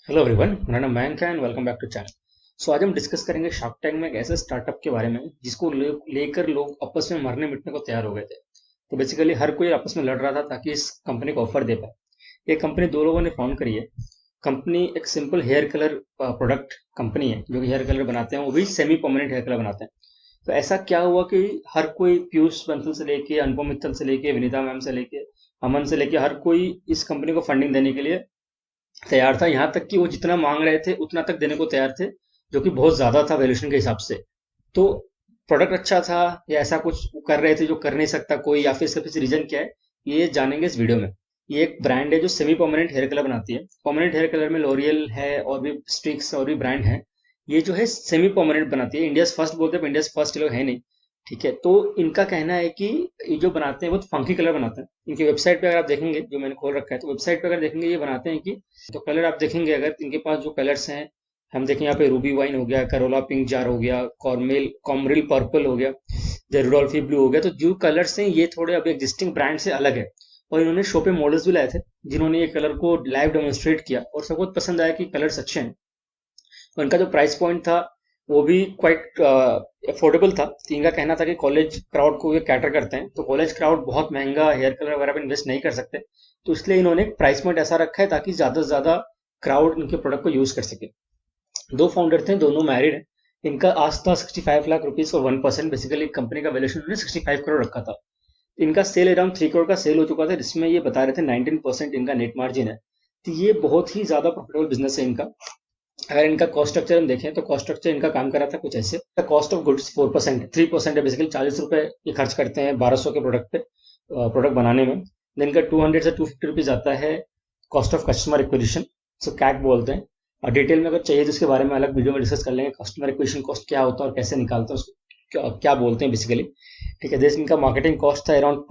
Hello everyone, मेरा नाम मयंक है and welcome back to channel. आज हम डिस्कस करेंगे शार्क टैंक में एक ऐसे स्टार्टअप के बारे में जिसको लेकर लोग आपस में मरने मिटने को तैयार हो गए थे। तो बेसिकली हर कोई आपस में लड़ रहा था ताकि इस कंपनी को ऑफर दे पाए। ये कंपनी दो लोगों ने फाउंड करी है। कंपनी एक simple hair colour product company है जो कि हेयर कलर बनाते हैं, वो भी सेमी परमानेंट हेयर कलर बनाते हैं। तो ऐसा क्या हुआ कि हर कोई पीयूष बंसल से लेके अनुपम मित्तल से लेके विनीता मैम से लेके अमन से लेके हर कोई इस कंपनी को फंडिंग देने के लिए तैयार था। यहाँ तक कि वो जितना मांग रहे थे उतना तक देने को तैयार थे, जो कि बहुत ज्यादा था वैल्यूएशन के हिसाब से। तो प्रोडक्ट अच्छा था या ऐसा कुछ कर रहे थे जो कर नहीं सकता कोई, या फिर इसका पीछे रीजन क्या है, ये जानेंगे इस वीडियो में। ये एक ब्रांड है जो सेमी परमानेंट हेयर कलर बनाती है। परमानेंट हेयर कलर में लॉरियल है और भी स्ट्रिक्स और भी ब्रांड है। ये जो है सेमी परमानेंट बनाती है। इंडिया फर्स्ट बोलते हैं, इंडिया फर्स्ट लोग है नहीं। ठीक है, तो इनका कहना है कि ये जो बनाते हैं बहुत फंकी कलर बनाते हैं। इनकी वेबसाइट पे अगर आप देखेंगे, जो मैंने खोल रखा है, तो वेबसाइट पे अगर देखेंगे ये बनाते हैं कि तो कलर आप देखेंगे, अगर इनके पास जो कलर्स हैं, हम देखें यहाँ पे रूबी वाइन हो गया, करोला पिंक जार हो गया, कॉर्मेल कॉमरिल पर्पल हो गया, रुडोल्फी ब्लू हो गया। तो जो कलर्स हैं ये थोड़े अभी एग्जिस्टिंग ब्रांड से अलग है। और इन्होंने शो पे मॉडल्स भी लाए थे जिन्होंने ये कलर को लाइव डेमोन्स्ट्रेट किया और सबको पसंद आया कि कलर्स अच्छे हैं। और इनका जो प्राइस पॉइंट था वो भी क्वाइट अफोर्डेबल था। तो इनका कहना था कि कॉलेज क्राउड को ये कैटर करते हैं, तो कॉलेज क्राउड बहुत महंगा हेयर कलर वगैरह पे इन्वेस्ट नहीं कर सकते। तो इसलिए इन्होंने प्राइस पॉइंट ऐसा रखा है ताकि ज्यादा से ज्यादा क्राउड इनके प्रोडक्ट को यूज कर सके। दो फाउंडर थे, दोनों मैरिड हैं। इनका आज था 65 लाख रुपीज और 1%। बेसिकली कंपनी का वैल्यूएशन उन्होंने 65 करोड़ रखा था। इनका सेल अराउंड 3 करोड़ का सेल हो चुका था, जिसमें ये बता रहे थे 19% इनका नेट मार्जिन है। तो ये बहुत ही ज्यादा प्रॉफिटेबल बिजनेस है इनका। अगर इनका कॉस्ट स्ट्रक्चर हम देखें तो कॉस्ट स्ट्रक्चर इनका काम कर रहा था कुछ ऐसे। कॉस्ट ऑफ गुड्स 4% है, 3% है। बेसिकली 40 रुपए ये खर्च करते हैं 1200 के प्रोडक्ट पे, प्रोडक्ट बनाने में। देन इनका 200 से 250 रुपीज आता है कॉस्ट ऑफ कस्टमर एक्विजिशन, सो कैक बोलते हैं। और डिटेल में अगर चाहिए तो इसके बारे में अलग वीडियो में डिस्कस कर लेंगे, कस्टमर एक्विजिशन कॉस्ट क्या होता है और कैसे निकालते हैं उसको, क्या बोलते हैं बेसिकली। ठीक है, जैसे इनका मार्केटिंग कॉस्ट था अराउंड,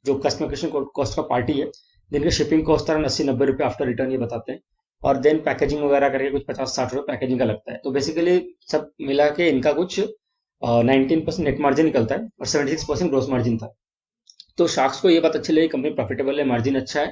जो कस्टमर एक्विजिशन कॉस्ट का पार्टी है। जिनका शिपिंग कॉस्ट था 80-90 रुपये आफ्टर रिटर्न, ये बताते हैं। और देन पैकेजिंग वगैरह करके कुछ 50-60 रुपये पैकेजिंग का लगता है। तो बेसिकली सब मिला के इनका कुछ 19% नेट मार्जिन निकलता है और 76% ग्रोस मार्जिन था। तो शार्क्स को ये बात अच्छी लगी, कंपनी प्रॉफिटेबल है, मार्जिन अच्छा है।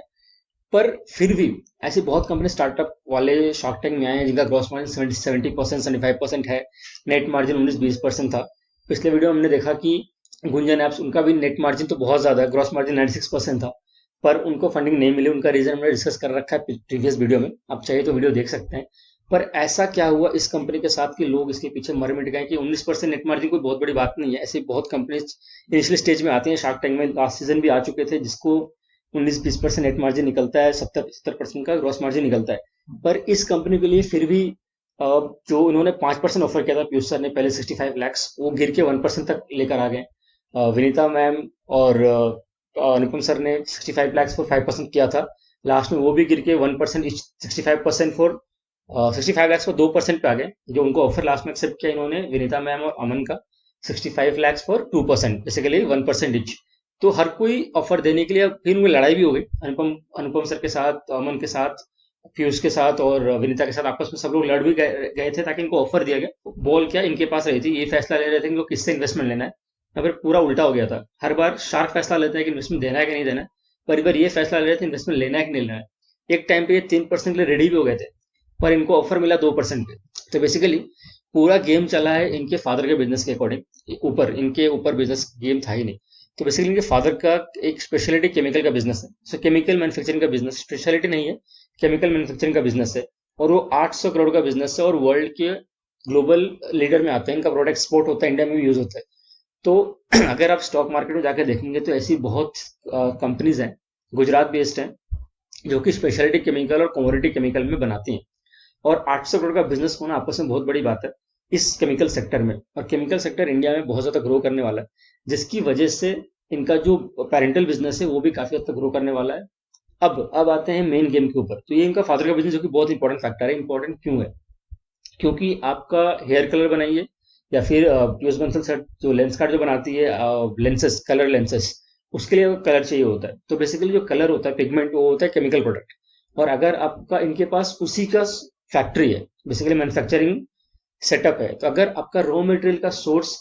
पर फिर भी ऐसी बहुत कंपनी स्टार्टअप वाले शार्क टैंक में आए हैं जिनका ग्रॉस मार्जिन 70% 75% है, नेट मार्जिन 19-20% था। पिछले वीडियो में हमने देखा कि गुंजन एप्स, उनका भी नेट मार्जिन तो बहुत ज्यादा है, ग्रॉस मार्जिन 96% था। पर उनको फंडिंग नहीं मिली। उनका रीजन हमने डिस्कस कर रखा है प्रीवियस वीडियो में, आप चाहिए तो वीडियो देख सकते हैं। पर ऐसा क्या हुआ इस कंपनी के साथ कि लोग इसके पीछे मर मिट गए कि 19% नेट मार्जिन कोई बहुत बड़ी बात नहीं है। ऐसी बहुत कंपनीज इनिशियल स्टेज में आती हैं। शार्क टैंक में लास्ट सीजन भी आ चुके थे जिसको 19-20% नेट मार्जिन निकलता है, 70-75% का ग्रॉस मार्जिन निकलता है। पर इस कंपनी के लिए फिर भी जो उन्होंने 5% ऑफर किया था पीयूष सर ने पहले 65 लैक्स, वो गिर के 1% तक लेकर आ गए। विनीता मैम और अनुपम सर ने 65 लैक्स फॉर 5% किया था। लास्ट में वो भी गिर के 1%, 65% फॉर 65 लैक्स को 2% पे आ गए। जो उनको ऑफर लास्ट में एक्सेप्ट किया इन्होंने, विनीता मैम और अमन का, 65 लैक्स फॉर 2%, बेसिकली 1% इच। तो हर कोई ऑफर देने के लिए, फिर उनकी लड़ाई भी हो गई अनुपम अनुपम सर के साथ, अमन के साथ, पीयूष के साथ और विनीता के साथ। आपस में सब लोग लड़ भी गए थे ताकि इनको ऑफर दिया गया। बॉल क्या इनके पास रही थी, ये फैसला ले रहे थे इनको किससे इन्वेस्टमेंट लेना है। या फिर पूरा उल्टा हो गया था। हर बार शार्क फैसला लेता है कि इन्वेस्टमेंट देना है कि नहीं देना है, पर इस बार ये फैसला ले रहे थे इन्वेस्टमेंट लेना है कि नहीं लेना है। एक टाइम पे ये 3% के लिए रेडी भी हो गए थे, पर इनको ऑफर मिला 2% पे। तो बेसिकली पूरा गेम चला है इनके फादर के बिजनेस के अकॉर्डिंग, ऊपर इनके ऊपर बिजनेस गेम था ही नहीं। तो बेसिकली इनके फादर का एक स्पेशलिटी केमिकल का बिजनेस है। सो केमिकल मैन्युफैक्चरिंग का बिजनेस, स्पेशलिटी नहीं है, केमिकल मैन्युफैक्चरिंग का बिजनेस है। और वो 800 करोड़ का बिजनेस है और वर्ल्ड के ग्लोबल लीडर में आते हैं। इनका प्रोडक्ट एक्सपोर्ट होता है, इंडिया में भी यूज होता है। तो अगर आप स्टॉक मार्केट में जाकर देखेंगे तो ऐसी बहुत कंपनीज हैं, गुजरात बेस्ड हैं, जो कि स्पेशलिटी केमिकल और कमोडिटी केमिकल में बनाती हैं। और 800 करोड़ का बिजनेस होना आपस में बहुत बड़ी बात है इस केमिकल सेक्टर में। और केमिकल सेक्टर इंडिया में बहुत ज्यादा ग्रो करने वाला है, जिसकी वजह से इनका जो पेरेंटल बिजनेस है वो भी काफी हद तक ग्रो करने वाला है। अब आते हैं मेन गेम के ऊपर। तो ये इनका फादर का बिजनेस, जो कि बहुत इंपॉर्टेंट फैक्टर है। इंपॉर्टेंट क्यों है? क्योंकि आपका हेयर कलर बनाइए या फिर पीयूष बंसल सर जो लेंस कार्ड जो बनाती है, लेंसेस, कलर लेंसेस, उसके लिए कलर चाहिए होता है। तो बेसिकली जो कलर होता है, पिगमेंट, वो होता है केमिकल प्रोडक्ट। और अगर आपका इनके पास उसी का फैक्ट्री है, बेसिकली मैन्युफैक्चरिंग सेटअप है, तो अगर आपका रॉ मटेरियल का सोर्स,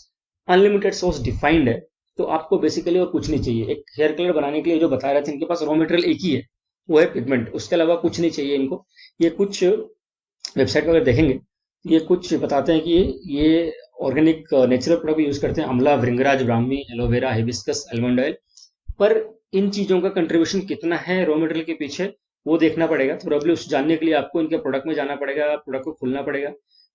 अनलिमिटेड सोर्स डिफाइंड है, तो आपको बेसिकली और कुछ नहीं चाहिए। एक हेयर कलर बनाने के लिए जो बता रहे थे, इनके पास रॉ मटेरियल एक ही है, वो है पिगमेंट। उसके अलावा कुछ नहीं चाहिए इनको। ये कुछ वेबसाइट पर अगर देखेंगे तो ये कुछ बताते हैं कि ये ऑर्गेनिक नेचुरल प्रोडक्ट यूज करते हैं, amla, bhringraj, brahmi, aloe vera, hibiscus, almond oil. पर इन चीजों का कंट्रीब्यूशन कितना है रॉ मटेरियल के पीछे, वो देखना पड़ेगा। तो प्रॉब्लम उस जानने के लिए आपको इनके प्रोडक्ट में जाना पड़ेगा, प्रोडक्ट को खोलना पड़ेगा,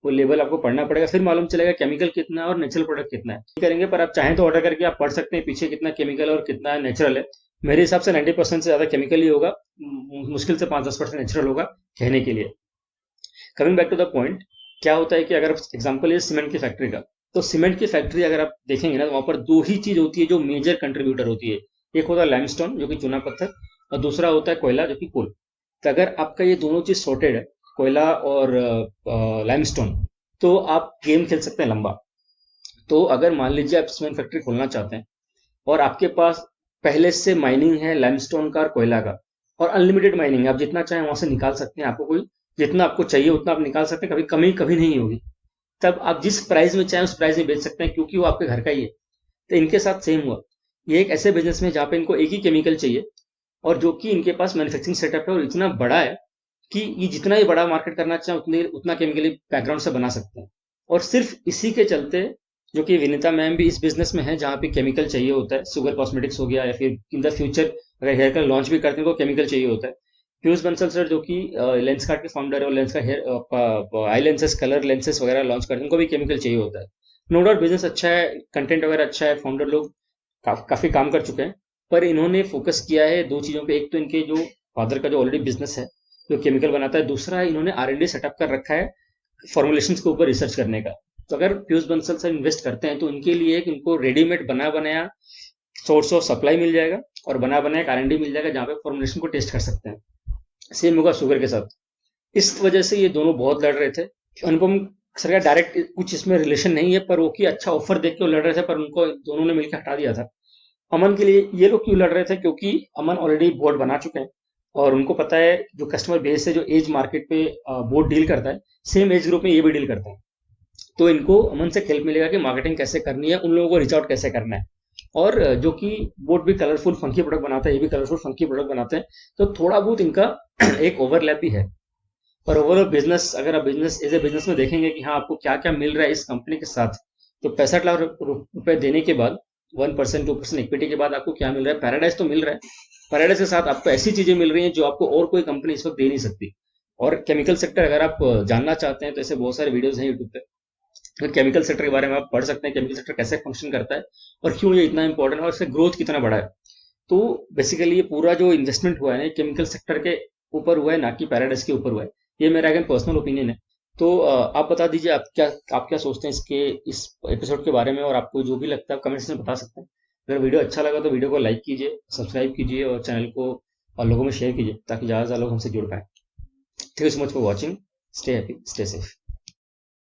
वो लेबल आपको पढ़ना पड़ेगा, फिर मालूम चलेगा केमिकल कितना है और नेचुरल प्रोडक्ट कितना है। ये करेंगे, पर आप चाहें तो ऑर्डर करके आप पढ़ सकते हैं पीछे कितना केमिकल और कितना नेचुरल है। मेरे हिसाब से 90% से ज्यादा केमिकल ही होगा, मुश्किल से 5-10% नेचुरल होगा कहने के लिए। Coming back to the point, क्या होता है कि अगर एग्जांपल है सीमेंट की फैक्ट्री का, तो सीमेंट की फैक्ट्री अगर आप देखेंगे ना, तो वहां पर दो ही चीज होती है जो मेजर कंट्रीब्यूटर होती है। एक होता है लाइमस्टोन जो कि चूना पत्थर, और दूसरा होता है कोयला जो कि कोल। तो अगर आपका ये दोनों चीज सॉर्टेड है, कोयला और लाइमस्टोन, तो आप गेम खेल सकते हैं लंबा। तो अगर मान लीजिए आप सीमेंट फैक्ट्री खोलना चाहते हैं और आपके पास पहले से माइनिंग है लाइमस्टोन का और कोयला का, और अनलिमिटेड माइनिंग है, आप जितना चाहें वहां से निकाल सकते हैं, आपको कोई जितना आपको चाहिए उतना आप निकाल सकते हैं, कभी कमी कभी नहीं होगी। तब आप जिस प्राइस में चाहें उस प्राइस में बेच सकते हैं, क्योंकि वो आपके घर का ही है। तो इनके साथ सेम हुआ। ये एक ऐसे बिजनेस में जहाँ पे इनको एक ही केमिकल चाहिए, और जो कि इनके पास मैन्युफैक्चरिंग सेटअप है और इतना बड़ा है कि ये जितना ही बड़ा मार्केट करना चाहे उतने उतना केमिकली बैकग्राउंड से बना सकते हैं। और सिर्फ इसी के चलते, जो कि विनीता मैम भी इस बिजनेस में है जहाँ पे केमिकल चाहिए होता है, शुगर कॉस्मेटिक्स हो गया, या फिर इन द फ्यूचर अगर हेयर का लॉन्च भी करते हैं तो केमिकल चाहिए होता है। पीयूष बंसल सर जो कि लेंस कार्ट के फाउंडर है और लेंस का here I lenses, colour lenses वगैरह लॉन्च करते हैं, उनको भी केमिकल चाहिए होता है। नो डाउट बिजनेस अच्छा है, कंटेंट वगैरह अच्छा है, फाउंडर लोग काफी काम कर चुके हैं। पर इन्होंने फोकस किया है दो चीजों पे, एक तो इनके जो फादर का जो ऑलरेडी बिजनेस है जो केमिकल बनाता है, दूसरा इन्होंने R&D सेटअप कर रखा है फॉर्मुलेशंस के ऊपर रिसर्च करने का। तो अगर पीयूष बंसल सर इन्वेस्ट करते हैं तो इनके लिए एक इनको रेडीमेड बना बनाया सोर्स ऑफ सप्लाई मिल जाएगा, और बना बनाया R&D मिल जाएगा जहाँ पे फॉर्मुलेशन को टेस्ट कर सकते हैं। सेम होगा शुगर के साथ। इस वजह से ये दोनों बहुत लड़ रहे थे। अनुपम सर का डायरेक्ट कुछ इसमें रिलेशन नहीं है, पर वो की अच्छा ऑफर देख के वो लड़ रहे थे, पर उनको दोनों ने मिलकर हटा दिया था। अमन के लिए ये लोग क्यों लड़ रहे थे, क्योंकि अमन ऑलरेडी बोर्ड बना चुके हैं, और उनको पता है जो कस्टमर बेस है, जो एज मार्केट पे बोर्ड डील करता है, सेम एज ग्रुप में ये भी डील करते हैं। तो इनको अमन से हेल्प मिलेगा कि मार्केटिंग कैसे करनी है, उन लोगों को रीच आउट कैसे करना है। और जो कि बोर्ड भी कलरफुल फंकी प्रोडक्ट बनाता है, ये भी कलरफुल फंकी प्रोडक्ट बनाते हैं। तो थोड़ा बहुत इनका एक ओवरलैप भी है। पर ओवरऑल बिजनेस, अगर आप बिजनेस एज ए बिजनेस में देखेंगे कि हाँ आपको क्या क्या मिल रहा है इस कंपनी के साथ, तो 65 लाख रुपए देने के बाद 1% 2% इक्विटी के बाद आपको क्या मिल रहा है, पैराडाइज तो मिल रहा है। पैराडाइज के साथ आपको ऐसी चीजें मिल रही हैं जो आपको और कोई कंपनी इस वक्त दे नहीं सकती। और केमिकल सेक्टर अगर आप जानना चाहते हैं तो ऐसे बहुत सारे वीडियोस हैं यूट्यूब पे, तो केमिकल सेक्टर के बारे में आप पढ़ सकते हैं, केमिकल सेक्टर कैसे फंक्शन करता है और क्यों ये इतना इंपॉर्टेंट है और इसका ग्रोथ कितना बड़ा है। तो बेसिकली ये पूरा जो इन्वेस्टमेंट हुआ है ना, केमिकल सेक्टर के ऊपर हुआ है, ना कि पैराडाइज के ऊपर हुआ है। ये मेरा अगेन पर्सनल ओपिनियन है। तो आप बता दीजिए आप क्या सोचते हैं इसके इस एपिसोड के बारे में, और आपको जो भी लगता है आप कमेंट्स में बता सकते हैं। अगर वीडियो अच्छा लगा तो वीडियो को लाइक कीजिए, सब्सक्राइब कीजिए और चैनल को और लोगों में शेयर कीजिए ताकि ज़्यादा से ज़्यादा लोग हमसे जुड़ पाए। Thank you so much for watching. Stay happy, stay safe.